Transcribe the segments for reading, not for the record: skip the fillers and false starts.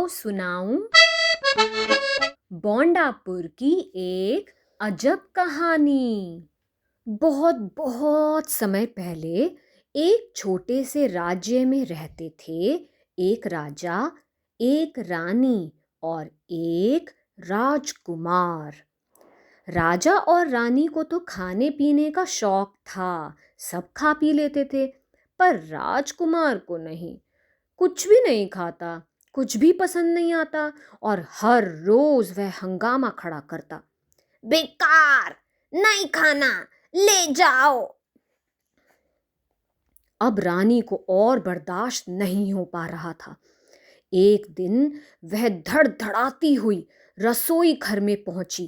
आओ सुनाऊं बौंडापुर की एक अजब कहानी। बहुत बहुत समय पहले एक छोटे से राज्य में रहते थे एक राजा, एक रानी और एक राजकुमार। राजा और रानी को तो खाने पीने का शौक था, सब खा पी लेते थे, पर राजकुमार को नहीं, कुछ भी नहीं खाता, कुछ भी पसंद नहीं आता और हर रोज वह हंगामा खड़ा करता। बेकार, नहीं खाना, ले जाओ। अब रानी को और बर्दाश्त नहीं हो पा रहा था। एक दिन वह धड़धड़ाती हुई रसोई घर में पहुंची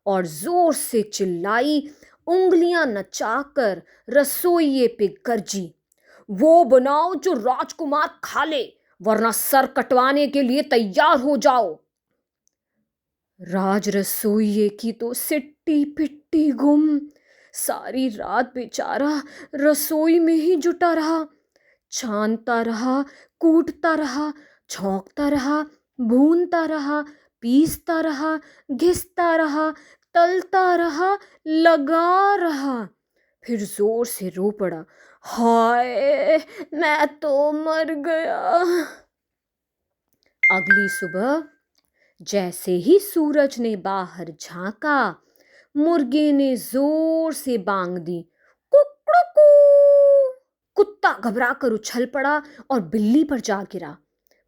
और जोर से चिल्लाई, उंगलियां नचाकर रसोइये पे गरजी, वो बनाओ जो राजकुमार खा ले, वरना सर कटवाने के लिए तैयार हो जाओ। राज रसोइये की तो सिट्टी पिट्टी गुम। सारी रात बेचारा रसोई में ही जुटा रहा, छानता रहा, कूटता रहा, छौंकता रहा, भूनता रहा, पीसता रहा, घिसता रहा, तलता रहा, लगा रहा। फिर जोर से रो पड़ा, हाय मैं तो मर गया। अगली सुबह जैसे ही सूरज ने बाहर झांका, मुर्गे ने जोर से बांग दी, कुकड़ुकू। कुत्ता घबरा कर उछल पड़ा और बिल्ली पर जा गिरा।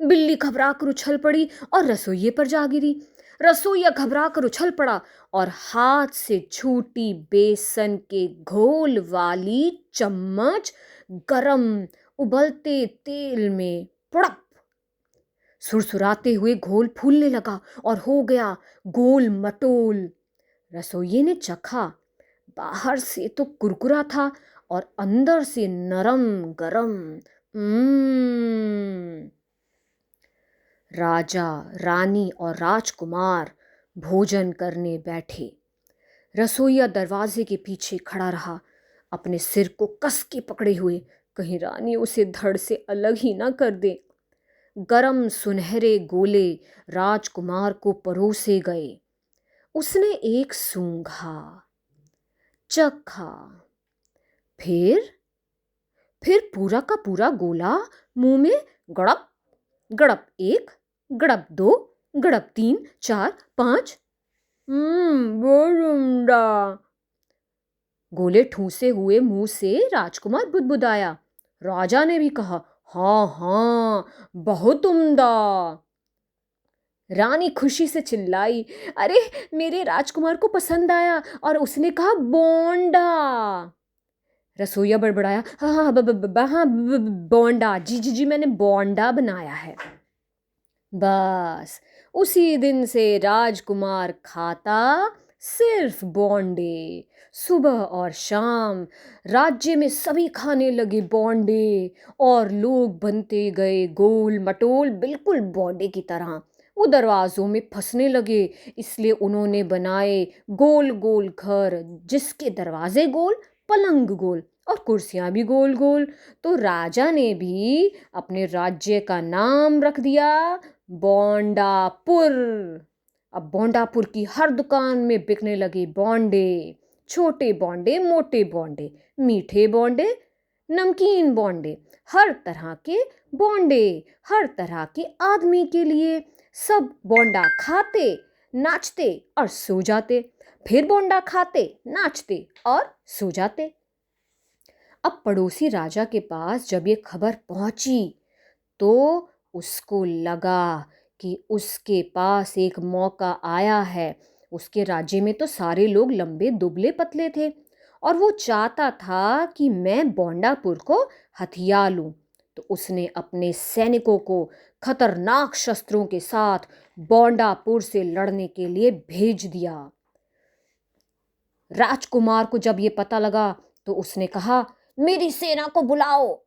बिल्ली घबरा कर उछल पड़ी और रसोइये पर जा गिरी। रसोइया घबरा कर उछल पड़ा और हाथ से छूटी बेसन के घोल वाली चम्मच गरम उबलते तेल में पड़प। सुरसुराते हुए घोल फूलने लगा और हो गया गोल मटोल। रसोइये ने चखा, बाहर से तो कुरकुरा था और अंदर से नरम गरम। राजा, रानी और राजकुमार भोजन करने बैठे। रसोइया दरवाजे के पीछे खड़ा रहा, अपने सिर को कस के पकड़े हुए, कहीं रानी उसे धड़ से अलग ही ना कर दे। गरम सुनहरे गोले राजकुमार को परोसे गए। उसने एक सूंघा, चखा, फिर पूरा का पूरा गोला मुंह में गड़प गड़प, एक गड़प, दो गड़प, तीन, चार, पांच। बहुत उम्दा। गोले ठूसे हुए मुंह से राजकुमार बुदबुदाया। राजा ने भी कहा, हाँ हाँ बहुत उम्दा। रानी खुशी से चिल्लाई, अरे मेरे राजकुमार को पसंद आया और उसने कहा बोंडा। रसोइया बड़बड़ाया, हाँ हाँ हाँ बोंडा, जी जी जी मैंने बोंडा बनाया है। बस उसी दिन से राजकुमार खाता सिर्फ बोंडे। सुबह और शाम राज्य में सभी खाने लगे बोंडे और लोग बनते गए गोल मटोल, बिल्कुल बोंडे की तरह। वो दरवाजों में फंसने लगे, इसलिए उन्होंने बनाए गोल गोल घर, जिसके दरवाजे गोल, पलंग गोल और कुर्सियां भी गोल गोल। तो राजा ने भी अपने राज्य का नाम रख दिया बौंडापुर। अब बौंडापुर की हर दुकान में बिकने लगे बोंडे, छोटे बोंडे, मोटे बोंडे, मीठे बोंडे, नमकीन बोंडे, हर तरह के बोंडे, हर तरह के आदमी के लिए। सब बोंडा खाते, नाचते और सो जाते, फिर बोंडा खाते, नाचते और सो जाते। अब पड़ोसी राजा के पास जब ये खबर पहुंची तो उसको लगा कि उसके पास एक मौका आया है। उसके राज्य में तो सारे लोग लंबे दुबले पतले थे और वो चाहता था कि मैं बौंडापुर को हथिया लूं। तो उसने अपने सैनिकों को खतरनाक शस्त्रों के साथ बौंडापुर से लड़ने के लिए भेज दिया। राजकुमार को जब ये पता लगा तो उसने कहा, मेरी सेना को बुलाओ।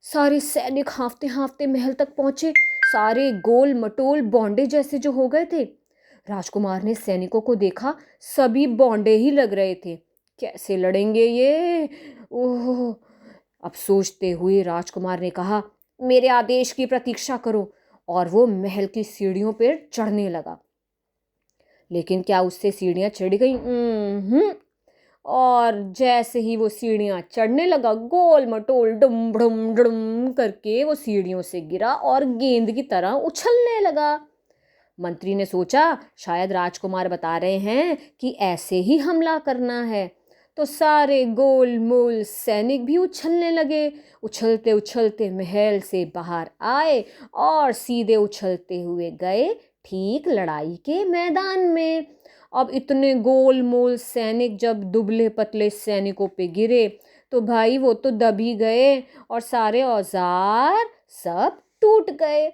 सारे सैनिक हांफते हांफते महल तक पहुंचे, सारे गोल मटोल बौंडे जैसे जो हो गए थे। राजकुमार ने सैनिकों को देखा, सभी बौंडे ही लग रहे थे। कैसे लड़ेंगे ये? ओह! अब सोचते हुए राजकुमार ने कहा, मेरे आदेश की प्रतीक्षा करो और वो महल की सीढ़ियों पर चढ़ने लगा। लेकिन क्या उससे सीढ़ियाँ चढ़ गई? और जैसे ही वो सीढ़ियाँ चढ़ने लगा, गोल मटोल डुम डुम डुम करके वो सीढ़ियों से गिरा और गेंद की तरह उछलने लगा। मंत्री ने सोचा शायद राजकुमार बता रहे हैं कि ऐसे ही हमला करना है। तो सारे गोल मोल सैनिक भी उछलने लगे। उछलते उछलते महल से बाहर आए और सीधे उछलते हुए गए ठीक लड़ाई के मैदान में। अब इतने गोल मोल सैनिक जब दुबले पतले सैनिकों पे गिरे तो भाई वो तो दब ही गए और सारे औजार सब टूट गए।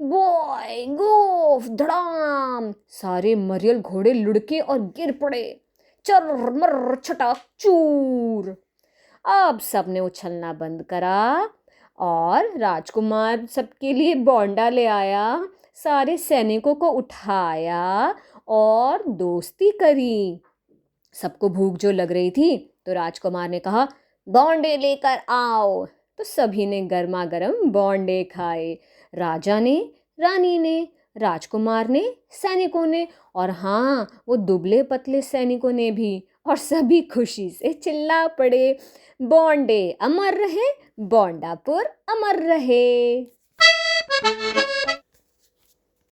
बॉय गोफ धड़ाम, सारे मरियल घोड़े लुढ़के और गिर पड़े। चर मर छटाक चूर। अब सबने उछलना बंद करा और राजकुमार सबके लिए बोंडा ले आया, सारे सैनिकों को उठाया और दोस्ती करी। सबको भूख जो लग रही थी तो राजकुमार ने कहा बोंडे लेकर आओ। तो सभी ने गर्मा गर्म बोंडे खाए। राजा ने, रानी ने, राजकुमार ने, सैनिकों ने और हाँ वो दुबले पतले सैनिकों ने भी। और सभी खुशी से चिल्ला पड़े बोंडे अमर रहे, बोंडापुर अमर रहे।